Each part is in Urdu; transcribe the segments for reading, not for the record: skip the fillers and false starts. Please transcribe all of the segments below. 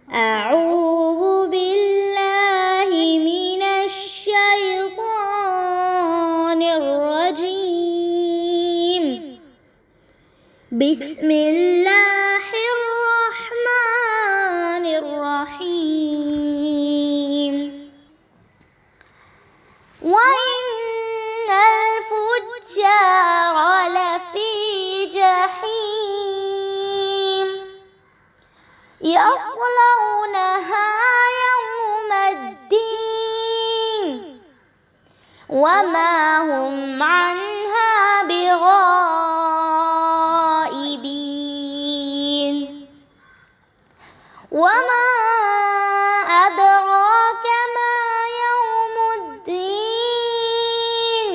أعوذ بالله من الشيطان الرجيم. بسم الله الرحمن الرحيم. وإن الفجار لفي جحيم يصلونها يوم الدين وما هم عنها بغائبين. وما أدراك ما يوم الدين.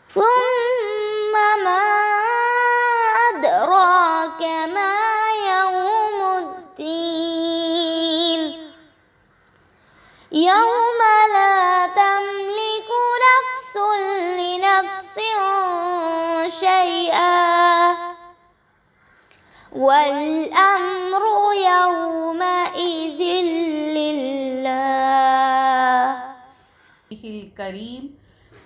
ثم ما أدراك ما يوم الدين. يوم لا تملك نفس لنفس شيئا والأمر يومئذ لله. الكريم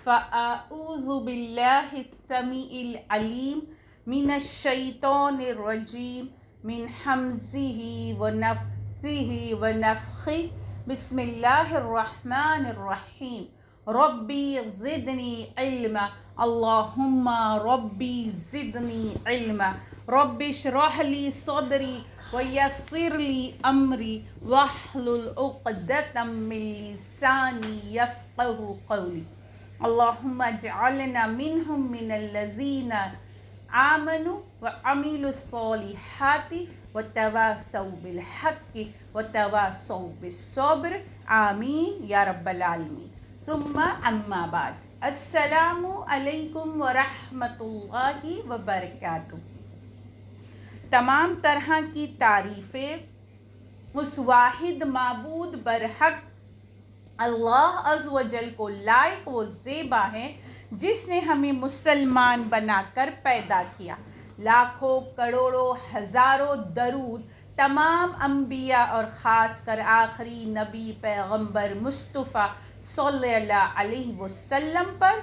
فأعوذ بالله السميع العليم من الشيطان الرجيم من حمزه ونفثه ونفخه. بسم الله الرحمن الرحيم. ربي زدني علما. اللهم ربي زدني علما. ربي اشرح لي صدري ويسر لي أمري واحلل عقدة من لساني يفقه قولي. اللهم اجعلنا منهم من الذين آمنوا وعملوا الصالحات وتواصوا بالحق وتواصوا بالصبر. آمین یا رب العالمین. ثم اما بعد. السلام علیکم ورحمۃ اللہ وبرکاتہ. تمام طرح کی تعریفیں اس واحد معبود برحق اللہ عز و جل کو لائق و زیبا ہے جس نے ہمیں مسلمان بنا کر پیدا کیا. لاکھوں کروڑوں ہزاروں درود تمام انبیاء اور خاص کر آخری نبی پیغمبر مصطفیٰ صلی اللہ علیہ وسلم پر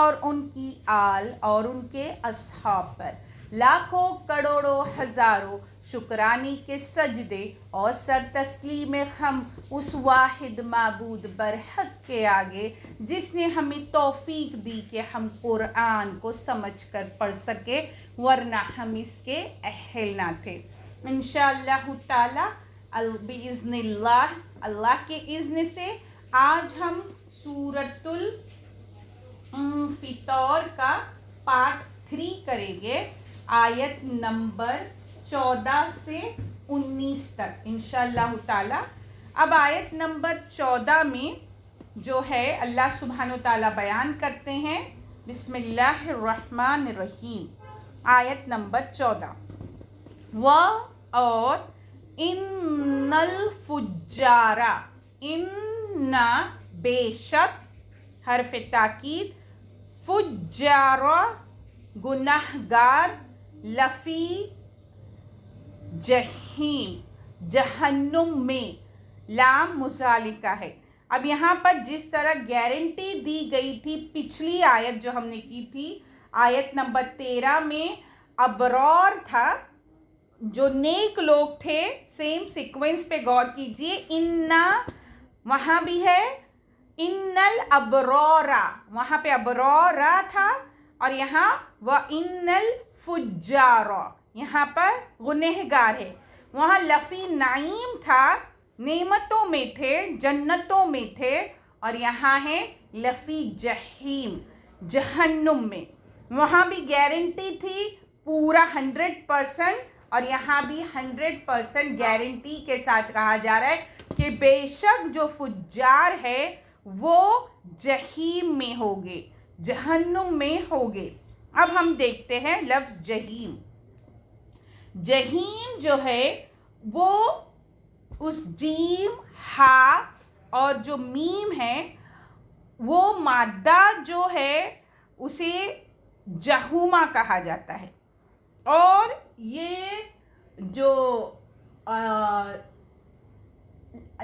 اور ان کی آل اور ان کے اصحاب پر. لاکھوں کروڑوں ہزاروں شکرانے کے سجدے اور سر تسلیم خم اس واحد معبود برحق کے آگے جس نے ہمیں توفیق دی کہ ہم قرآن کو سمجھ کر پڑھ سکے، ورنہ ہم اس کے اہل نہ تھے. انشاءاللہ تعالی باذن اللہ کے اذن سے آج ہم سورۃ الانفطار کا پارٹ 3 کریں گے، آیت نمبر 14 سے 19 تک انشاءاللہ تعالی. اب آیت نمبر 14 میں جو ہے اللہ سبحانہ وتعالی بیان کرتے ہیں، بسم اللہ الرحمن الرحیم. آیت نمبر 14. اور ان الفجار، ان بے شک، حرف تاکید، فجار گنہگار، لفی جہیم جہنم میں، لام مذالکہ ہے. اب یہاں پر جس طرح گارنٹی دی گئی تھی پچھلی آیت جو ہم نے کی تھی، آیت نمبر 13 میں ابرار تھا، جو نیک لوگ تھے، سیم سیکوینس پہ غور کیجئے. انا وہاں بھی ہے، ان الابرارا، وہاں پہ ابرارا تھا، اور یہاں وَإِنَّ الْفُجَّارَ، یہاں پر گنہگار ہے. وہاں لفی نعیم تھا، نعمتوں میں تھے، جنتوں میں تھے، اور یہاں ہے لفی جہیم، جہنم میں. وہاں بھی گارنٹی تھی پورا 100%، اور یہاں بھی 100% گارنٹی کے ساتھ کہا جا رہا ہے کہ بے شک جو فجار ہے وہ جہیم میں ہوگے، جہنم میں ہوگے. اب ہم دیکھتے ہیں لفظ جہیم. جہیم جو ہے وہ اس جیم، ہا اور جو میم ہے وہ مادہ جو ہے اسے جہوما کہا جاتا ہے. اور یہ جو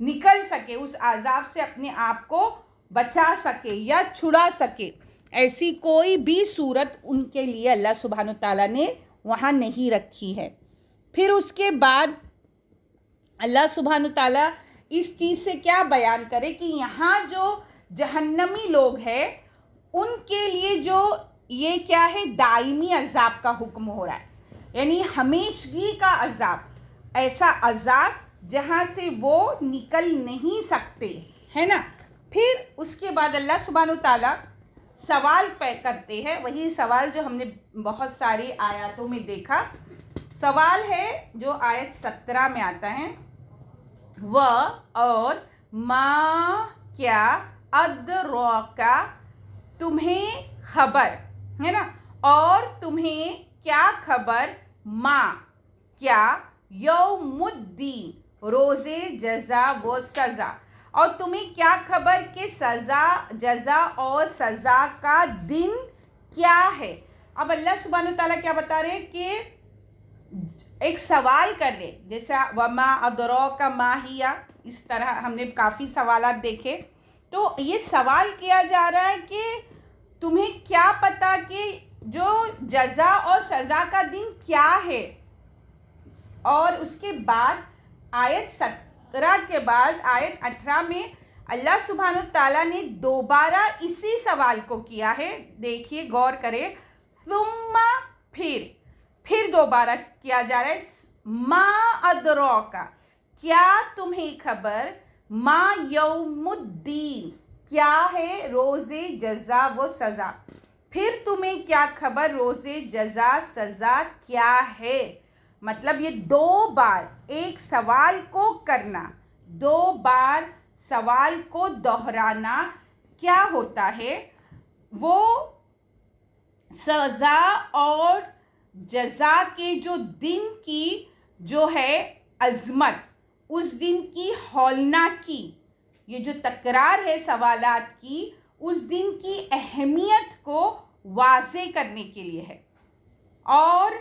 نکل سکے, اس عذاب سے اپنے آپ کو بچا سکے یا چھڑا سکے, ایسی کوئی بھی صورت ان کے لیے اللہ سبحانہ تعالیٰ نے وہاں نہیں رکھی ہے. پھر اس کے بعد اللہ سبحانہ تعالیٰ اس چیز سے کیا بیان کرے کہ یہاں جو جہنمی لوگ ہیں ان کے لیے جو یہ کیا ہے, دائمی عذاب کا حکم ہو رہا ہے, یعنی ہمیشگی کا عذاب, ایسا عذاب جہاں سے وہ نکل نہیں سکتے, ہے نا. پھر اس کے بعد اللہ سبحانہ تعالیٰ سوال کرتے ہیں, وہی سوال جو ہم نے بہت ساری آیاتوں میں دیکھا. سوال ہے جو آیت 17 میں آتا ہے, وہ اور ما کیا ادراکا, تمہیں خبر ہے نا, اور تمہیں کیا خبر, ما کیا, یوم الدین, روز جزا و سزا, اور تمہیں کیا خبر کہ جزا اور سزا کا دن کیا ہے. اب اللہ سبحانہ تعالیٰ کیا بتا رہے ہیں کہ ایک سوال کر رہے, جیسا وما ادراک ما ہی, اس طرح ہم نے کافی سوالات دیکھے. تو یہ سوال کیا جا رہا ہے کہ تمہیں کیا پتا کہ جو جزا اور سزا کا دن کیا ہے. اور اس کے بعد آیت 17 کے بعد آیت 18 میں اللہ سبحانہ تعالیٰ نے دوبارہ اسی سوال کو کیا ہے. دیکھیے, غور کرے, ثم, پھر دوبارہ کیا جا رہا ہے, ما ادراکا, کیا تمہیں خبر, ما یوم الدین, کیا ہے روز جزا و سزا, پھر تمہیں کیا خبر روز جزا سزا کیا ہے. مطلب یہ 2 بار ایک سوال کو کرنا, 2 بار سوال کو دہرانا کیا ہوتا ہے, وہ سزا اور جزا کے جو دن کی جو ہے عظمت, اس دن کی ہولناکی, یہ جو تکرار ہے سوالات کی, اس دن کی اہمیت کو واضح کرنے کے لیے ہے, اور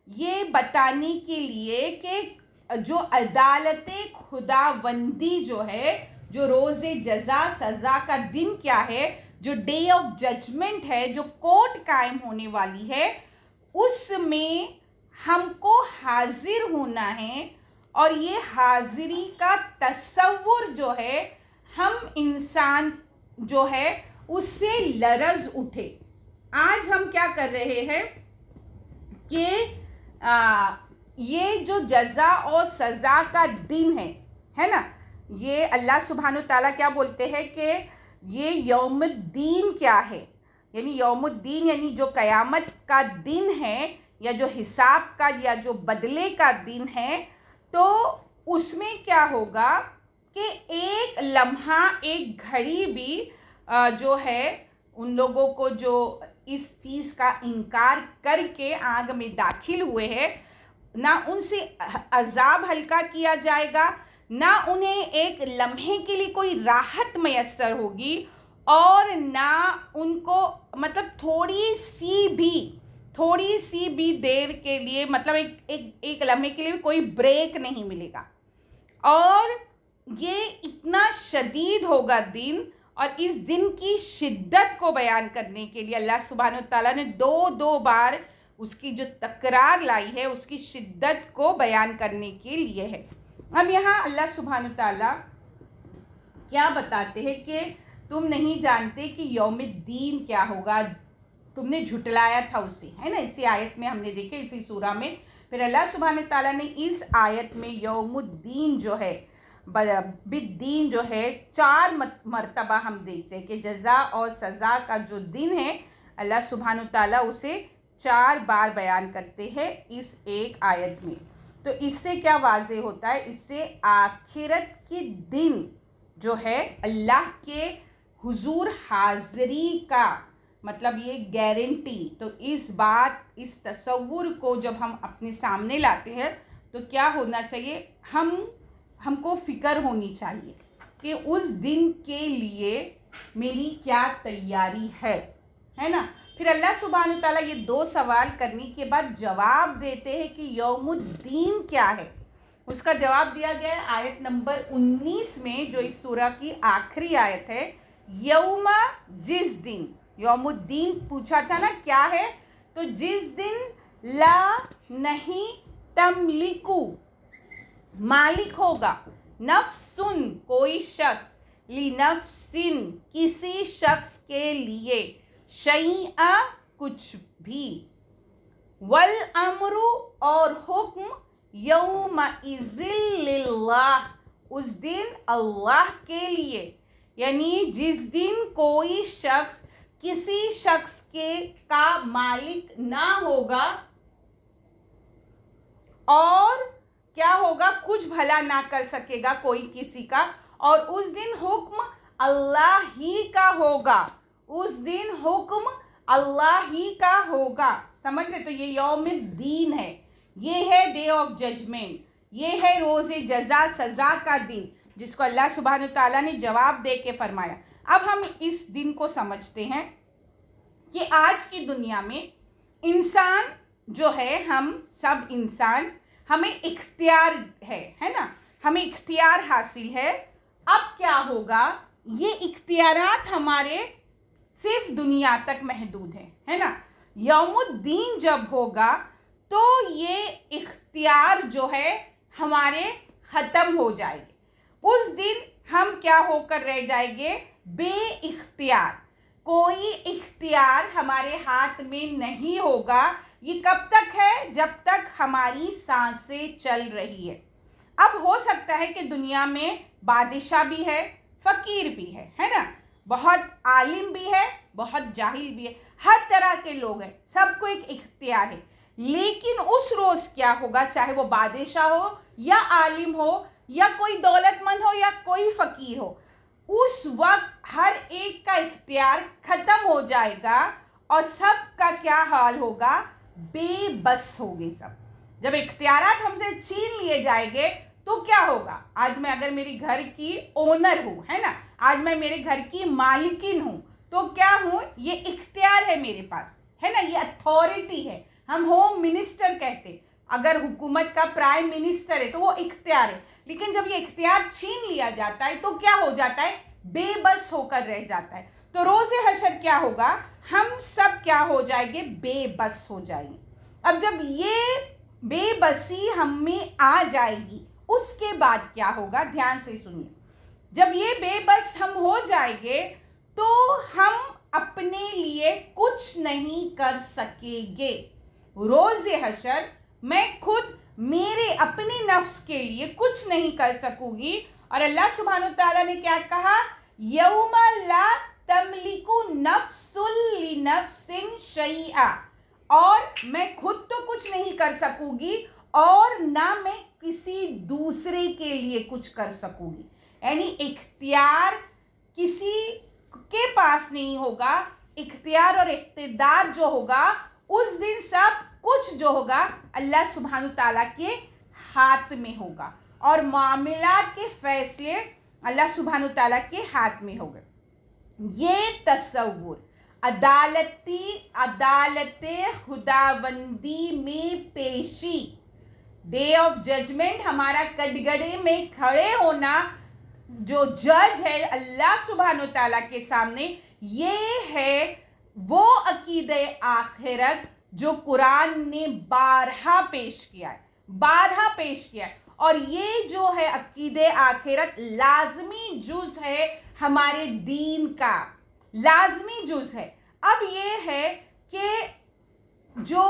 یہ بتانے کے لیے کہ جو عدالت خداوندی جو ہے, جو روز جزا سزا کا دن کیا ہے, جو ڈے آف ججمنٹ ہے, جو کورٹ قائم ہونے والی ہے, اس میں ہم کو حاضر ہونا ہے. اور یہ حاضری کا تصور جو ہے, ہم انسان جو ہے اس سے لرز اٹھے. آج ہم کیا کر رہے ہیں کہ یہ جو جزا اور سزا کا دن ہے نا, یہ اللہ سبحانہ تعالیٰ کیا بولتے ہیں کہ یہ یوم الدین کیا ہے, یعنی یوم الدین یعنی جو قیامت کا دن ہے, یا جو حساب کا یا جو بدلے کا دن ہے. تو اس میں کیا ہوگا کہ ایک لمحہ, ایک گھڑی بھی جو ہے ان لوگوں کو جو اس چیز کا انکار کر کے آگ میں داخل ہوئے ہیں, نہ ان سے عذاب ہلکا کیا جائے گا, نہ انہیں ایک لمحے کے لیے کوئی راحت میسر ہوگی, اور نہ ان کو مطلب تھوڑی سی بھی دیر کے لیے, مطلب ایک لمحے کے لیے کوئی بریک نہیں ملے گا. اور یہ اتنا شدید ہوگا دن, اور اس دن کی شدت کو بیان کرنے کے لیے اللہ سبحانہ تعالیٰ نے 2 بار اس کی جو تکرار لائی ہے, اس کی شدت کو بیان کرنے کے لیے ہے. اب یہاں اللہ سبحانہ تعالیٰ کیا بتاتے ہیں کہ تم نہیں جانتے کہ یوم الدین کیا ہوگا, تم نے جھٹلایا تھا اسے, ہے نا. اسی آیت میں ہم نے دیکھے, اسی سورہ میں. پھر اللہ سبحانہ تعالیٰ نے اس آیت میں یوم الدین جو ہے, بالدین جو ہے, 4 مرتبہ ہم دیکھتے ہیں کہ جزا اور سزا کا جو دن ہے, اللہ سبحانہ تعالیٰ اسے 4 بار بیان کرتے ہیں اس ایک آیت میں. تو اس سے کیا واضح ہوتا ہے, اس سے آخرت کے دن جو ہے اللہ کے حضور حاضری کا مطلب یہ گارنٹی. تو اس بات, اس تصور کو جب ہم اپنے سامنے لاتے ہیں تو کیا ہونا چاہیے, ہم کو فکر ہونی چاہیے کہ اس دن کے لیے میری کیا تیاری ہے نا. پھر اللہ سبحانہ تعالیٰ یہ 2 سوال کرنے کے بعد جواب دیتے ہیں کہ یوم الدین کیا ہے. اس کا جواب دیا گیا ہے آیت نمبر 19 میں جو اس سورہ کی آخری آیت ہے. یوم جس دن, یوم الدین پوچھا تھا نا کیا ہے, تو جس دن لا نہیں تملکو مالک ہوگا, نفسن کوئی شخص, لنفسن کسی شخص کے لیے, شیئا کچھ بھی, والامر اور حکم, یومئذ للہ اس دن اللہ کے لیے, یعنی جس دن کوئی شخص کسی شخص کے کا مالک نہ ہوگا اور کیا ہوگا, کچھ بھلا نہ کر سکے گا کوئی کسی کا, اور اس دن حکم اللہ ہی کا ہوگا, اس دن حکم اللہ ہی کا ہوگا. سمجھ لے, تو یہ یوم الدین ہے, یہ ہے ڈے آف ججمنٹ, یہ ہے روز جزا سزا کا دن جس کو اللہ سبحانہ تعالیٰ نے جواب دے کے فرمایا. اب ہم اس دن کو سمجھتے ہیں کہ آج کی دنیا میں انسان جو ہے, ہم سب انسان, ہمیں اختیار ہے نا, ہمیں اختیار حاصل ہے. اب کیا ہوگا, یہ اختیارات ہمارے صرف دنیا تک محدود ہیں, ہے نا. یوم الدین جب ہوگا تو یہ اختیار جو ہے ہمارے ختم ہو جائے گے. اس دن ہم کیا ہو کر رہ جائیں گے, بے اختیار. کوئی اختیار ہمارے ہاتھ میں نہیں ہوگا. یہ کب تک ہے, جب تک ہماری سانسیں چل رہی ہے. اب ہو سکتا ہے کہ دنیا میں بادشاہ بھی ہے, فقیر بھی ہے نا, بہت عالم بھی ہے, بہت جاہل بھی ہے, ہر طرح کے لوگ ہیں, سب کو ایک اختیار ہے. لیکن اس روز کیا ہوگا, چاہے وہ بادشاہ ہو یا عالم ہو یا کوئی دولت مند ہو یا کوئی فقیر ہو, اس وقت ہر ایک کا اختیار ختم ہو جائے گا اور سب کا کیا حال ہوگا, بے بس ہوگے سب. جب اختیارات ہم سے چھین لیے جائیں گے تو کیا ہوگا, آج میں اگر میری گھر کی اونر ہوں, ہے نا, آج میں میرے گھر کی مالکن ہوں, تو کیا ہوں, یہ اختیار ہے میرے پاس, ہے نا, یہ اتھارٹی ہے. ہم ہوم منسٹر کہتے, اگر حکومت کا پرائم منسٹر ہے تو وہ اختیار ہے. لیکن جب یہ اختیار چھین لیا جاتا ہے تو کیا ہو جاتا ہے, بے بس ہو کر رہ جاتا ہے. تو روز حشر کیا ہوگا, ہم سب کیا ہو جائیں گے, بے بس ہو جائیں گے. اب جب یہ بے بسی ہم میں آ جائے گی, اس کے بعد کیا ہوگا, دھیان سے سنیے. جب یہ بے بس ہم ہو جائیں گے تو ہم اپنے لیے کچھ نہیں کر سکیں گے. روز حشر میں خود میرے اپنے نفس کے لیے کچھ نہیں کر سکوں گی. اور اللہ سبحانہ تعالیٰ نے کیا کہا, یوم لا تملک نفس لنفس شیئا, اور میں خود تو کچھ نہیں کر سکوں گی اور نہ میں کسی دوسرے کے لیے کچھ کر سکوں گی. یعنی اختیار کسی کے پاس نہیں ہوگا. اختیار اور اقتدار جو ہوگا اس دن سب کچھ جو ہوگا اللہ سبحانہ تعالیٰ کے ہاتھ میں ہوگا, اور معاملات کے فیصلے اللہ سبحانہ تعالیٰ کے ہاتھ میں ہوگا. یہ تصور عدالت خداوندی میں پیشی, ڈے آف ججمنٹ, ہمارا کٹگڑے میں کھڑے ہونا, جو جج ہے اللہ سبحانہ تعالیٰ کے سامنے, یہ ہے وہ عقیدہ آخرت جو قرآن نے بارہا پیش کیا ہے. اور یہ جو ہے عقیدہ آخرت لازمی جز ہے ہمارے دین کا, لازمی جز ہے. اب یہ ہے کہ جو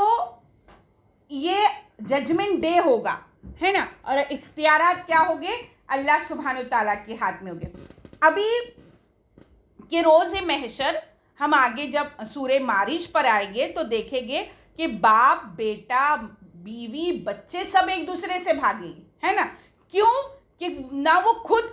یہ ججمنٹ ڈے ہوگا, ہے نا, اور اختیارات کیا ہوگے, اللہ سبحانہ تعالیٰ کے ہاتھ میں ہوگے. ابھی کہ روز محشر ہم آگے جب سورہ معارج پر آئیں گے تو دیکھیں گے کہ باپ, بیٹا, بیوی, بچے سب ایک دوسرے سے بھاگیں گے, ہے نا. کیوں, کہ نہ وہ خود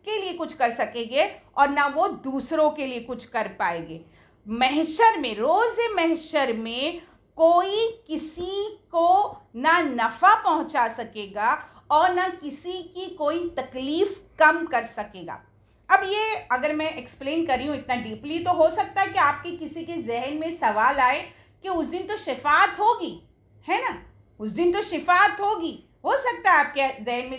کے لیے کچھ کر سکیں گے اور نہ وہ دوسروں کے لیے کچھ کر پائیں گے. محشر میں, روز محشر میں کوئی کسی کو نہ نفع پہنچا سکے گا اور نہ کسی کی کوئی تکلیف کم کر سکے گا. اب یہ اگر میں ایکسپلین کر رہی ہوں اتنا ڈیپلی, تو ہو سکتا ہے کہ آپ کے کسی کے ذہن میں سوال آئے کہ اس دن تو شفاعت ہوگی, ہے نا, اس دن تو شفاعت ہوگی, ہو سکتا ہے آپ کے ذہن میں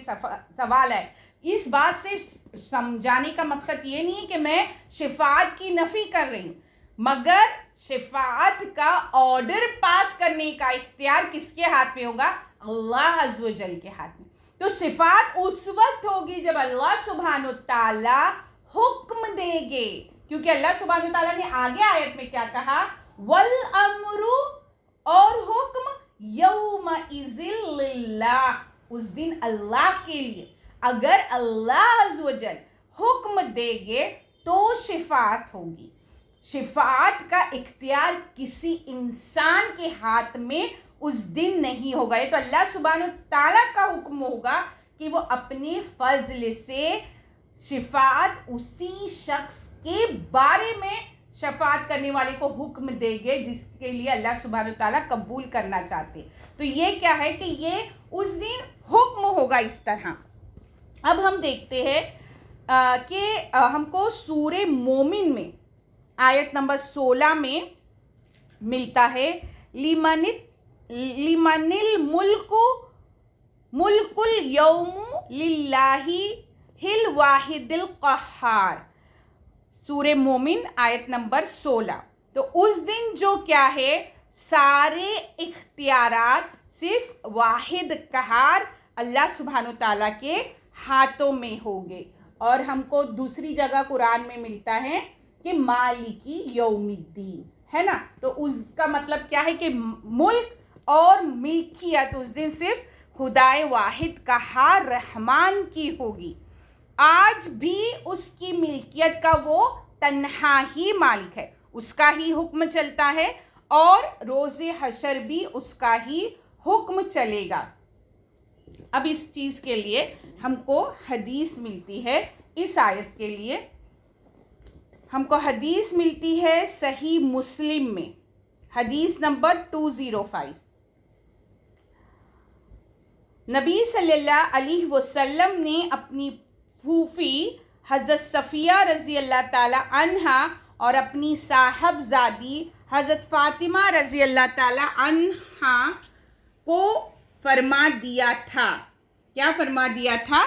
سوال ہے. اس بات سے سمجھانے کا مقصد یہ نہیں ہے کہ میں شفاعت کی نفی کر رہی ہوں، مگر شفاعت کا آرڈر پاس کرنے کا اختیار کس کے ہاتھ میں ہوگا؟ اللہ عز و جل کے ہاتھ میں. تو شفاعت اس وقت ہوگی جب اللہ سبحانہ تعالیٰ حکم دے گے، کیونکہ اللہ سبحانہ تعالیٰ نے آگے آیت میں کیا کہا؟ والامر، اور حکم یومئذ للہ، اس دن اللہ کے لیے. اگر اللہ عز و جل حکم دے گے تو شفاعت ہوگی. شفاعت کا اختیار کسی انسان کے ہاتھ میں اس دن نہیں ہوگا. یہ تو اللہ سبحانہ تعالیٰ کا حکم ہوگا کہ وہ اپنے فضل سے شفاعت اسی شخص کے بارے میں شفاعت کرنے والے کو حکم دے گے جس کے لیے اللہ سبحانہ تعالیٰ قبول کرنا چاہتے. تو یہ کیا ہے کہ یہ اس دن حکم ہوگا اس طرح. اب ہم دیکھتے ہیں کہ ہم کو سورہ مومن میں آیت نمبر 16 میں ملتا ہے لمن الملک ملک اليوم للہ الواحد القہار. سورہ مومن آیت نمبر 16. تو اس دن جو کیا ہے، سارے اختیارات صرف واحد قہار اللہ سبحانہ تعالیٰ کے ہاتھوں میں ہوں گے. اور ہم کو دوسری جگہ قرآن میں ملتا ہے کہ مالکی یوم الدین، ہے نا. تو اس کا مطلب کیا ہے کہ ملک اور ملکیت اس دن صرف خدائے واحد قہار رحمان کی ہوگی. آج بھی اس کی ملکیت کا وہ تنہا ہی مالک ہے، اس کا ہی حکم چلتا ہے، اور روز حشر بھی اس کا ہی حکم چلے گا. اب اس چیز کے لیے ہم کو حدیث ملتی ہے. اس آیت کے لیے ہم کو حدیث ملتی ہے صحیح مسلم میں، حدیث نمبر 205. نبی صلی اللہ علیہ وسلم نے اپنی پھوپھی حضرت صفیہ رضی اللہ تعالی عنہا اور اپنی صاحبزادی حضرت فاطمہ رضی اللہ تعالی عنہا کو فرما دیا تھا. کیا فرما دیا تھا؟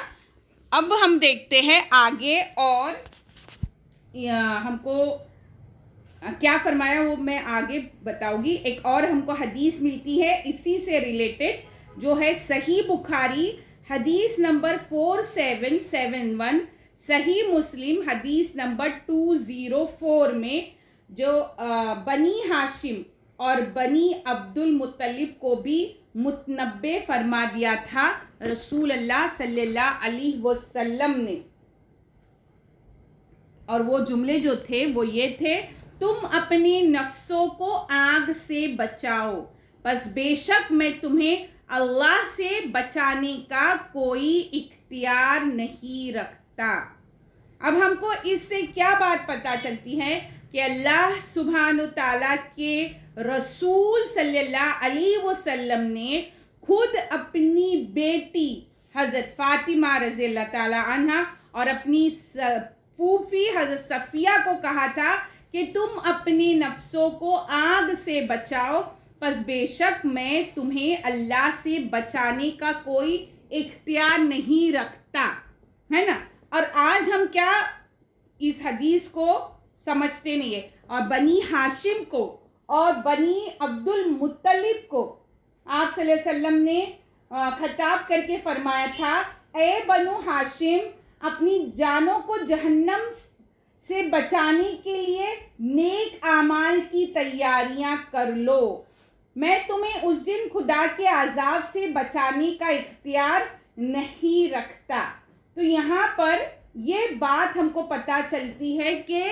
اب ہم دیکھتے ہیں آگے، اور ہم کو کیا فرمایا وہ میں آگے بتاؤں گی. ایک اور ہم کو حدیث ملتی ہے اسی سے ریلیٹڈ، جو ہے صحیح بخاری حدیث نمبر 4771، صحیح مسلم حدیث نمبر 204 میں، جو بنی ہاشم اور بنی عبد المطلب کو بھی متنبع فرما دیا تھا رسول اللہ صلی اللہ علیہ وسلم نے. اور وہ جملے جو تھے وہ یہ تھے: تم اپنے نفسوں کو آگ سے بچاؤ، پس بے شک میں تمہیں اللہ سے بچانے کا کوئی اختیار نہیں رکھتا. اب ہم کو اس سے کیا بات پتہ چلتی ہے کہ اللہ سبحانہ تعالیٰ کے رسول صلی اللہ علیہ وسلم نے خود اپنی بیٹی حضرت فاطمہ رضی اللہ تعالیٰ عنہا اور اپنی پھوپھی حضرت صفیہ کو کہا تھا کہ تم اپنے نفسوں کو آگ سے بچاؤ، پس بے شک میں تمہیں اللہ سے بچانے کا کوئی اختیار نہیں رکھتا، ہے نا. اور آج ہم کیا اس حدیث کو سمجھتے نہیں ہے. اور بنی ہاشم کو اور بنی عبد المطلب کو آپ صلی اللہ علیہ وسلم نے خطاب کر کے فرمایا تھا: اے بنو ہاشم، اپنی جانوں کو جہنم سے بچانے کے لیے نیک اعمال کی تیاریاں کر لو، میں تمہیں اس دن خدا کے عذاب سے بچانے کا اختیار نہیں رکھتا. تو یہاں پر یہ بات ہم کو پتہ چلتی ہے کہ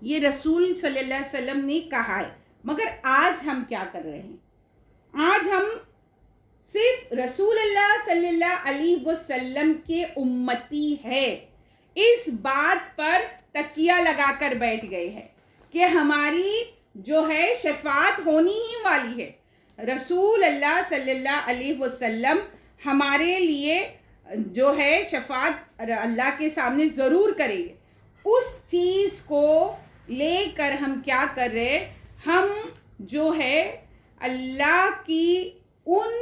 یہ رسول صلی اللہ علیہ وسلم نے کہا ہے. مگر آج ہم کیا کر رہے ہیں؟ آج ہم صرف رسول اللہ صلی اللہ علیہ وسلم کے امتی ہے، اس بات پر تکیہ لگا کر بیٹھ گئے ہیں کہ ہماری جو ہے شفاعت ہونی ہی والی ہے. رسول اللہ صلی اللہ علیہ وسلم ہمارے لیے جو ہے شفاعت اللہ کے سامنے ضرور کریں گے. اس چیز کو لے کر ہم کیا کر رہے؟ ہم جو ہے اللہ کی ان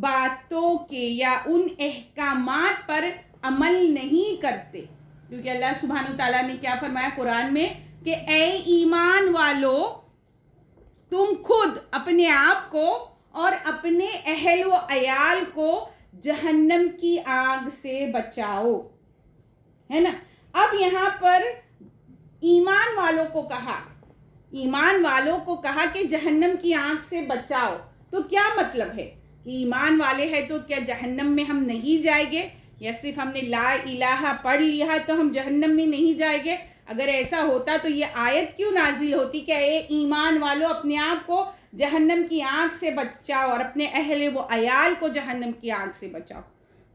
باتوں کے یا ان احکامات پر عمل نہیں کرتے. کیونکہ اللہ سبحانہ تعالیٰ نے کیا فرمایا قرآن میں کہ اے ایمان والو تم خود اپنے آپ کو اور اپنے اہل و عیال کو جہنم کی آگ سے بچاؤ. ہے نا. اب یہاں پر ایمان والوں کو کہا کہ جہنم کی آگ سے بچاؤ. تو کیا مطلب ہے کہ ایمان والے ہیں تو کیا جہنم میں ہم نہیں جائیں گے، یا صرف ہم نے لا الہ پڑھ لیا تو ہم جہنم میں نہیں جائیں گے؟ اگر ایسا ہوتا تو یہ آیت کیوں نازل ہوتی کہ اے ایمان والو اپنے آپ کو جہنم کی آگ سے بچاؤ اور اپنے اہل و عیال کو جہنم کی آگ سے بچاؤ.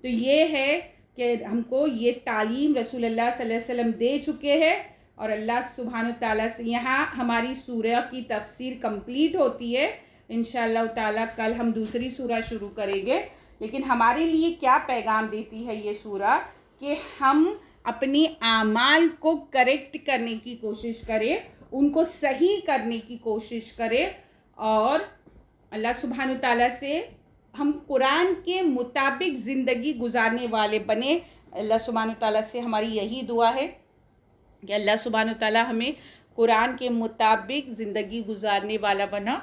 تو یہ ہے کہ ہم کو یہ تعلیم رسول اللہ صلی اللہ علیہ وسلم دے چکے ہیں، اور اللہ سبحانہ تعالیٰ سے یہاں ہماری سورہ کی تفسیر کمپلیٹ ہوتی ہے. انشاءاللہ تعالیٰ کل ہم دوسری سورہ شروع کریں گے. لیکن ہمارے لیے کیا پیغام دیتی ہے یہ سورہ کہ ہم اپنی اعمال کو کریکٹ کرنے کی کوشش کریں، ان کو صحیح کرنے کی کوشش کریں، اور اللہ سبحانہ تعالیٰ سے ہم قرآن کے مطابق زندگی گزارنے والے بنیں. اللہ سبحانہ تعالیٰ سے ہماری یہی دعا ہے کہ اللہ سبحانہ تعالیٰ ہمیں قرآن کے مطابق زندگی گزارنے والا بنا.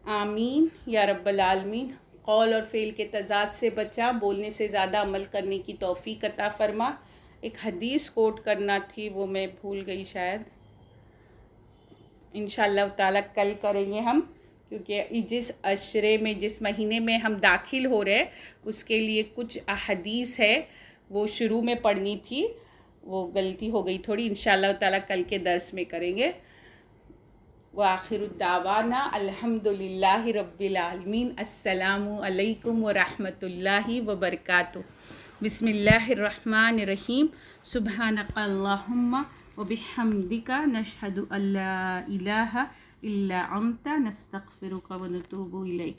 آمین یا رب العالمین. قول اور فعل کے تضاد سے بچا، بولنے سے زیادہ عمل کرنے کی توفیق عطا فرما. ایک حدیث کوٹ کرنا تھی، وہ میں بھول گئی شاید. انشاءاللہ تعالیٰ کل کریں گے ہم، کیونکہ جس عشرے میں جس مہینے میں ہم داخل ہو رہے اس کے لیے کچھ احادیث ہے وہ شروع میں پڑھنی تھی، وہ غلطی ہو گئی تھوڑی. انشاءاللہ تعالیٰ کل کے درس میں کریں گے. وآخر الدعوانا الحمد للہ رب العالمین. السلام علیکم ورحمۃ اللہ وبرکاتہ. بسم اللہ الرحمن الرحیم. سبحانک اللہم وبحمدک نشہد ان لا الہ الا انت نستغفرک ونتوب الیک.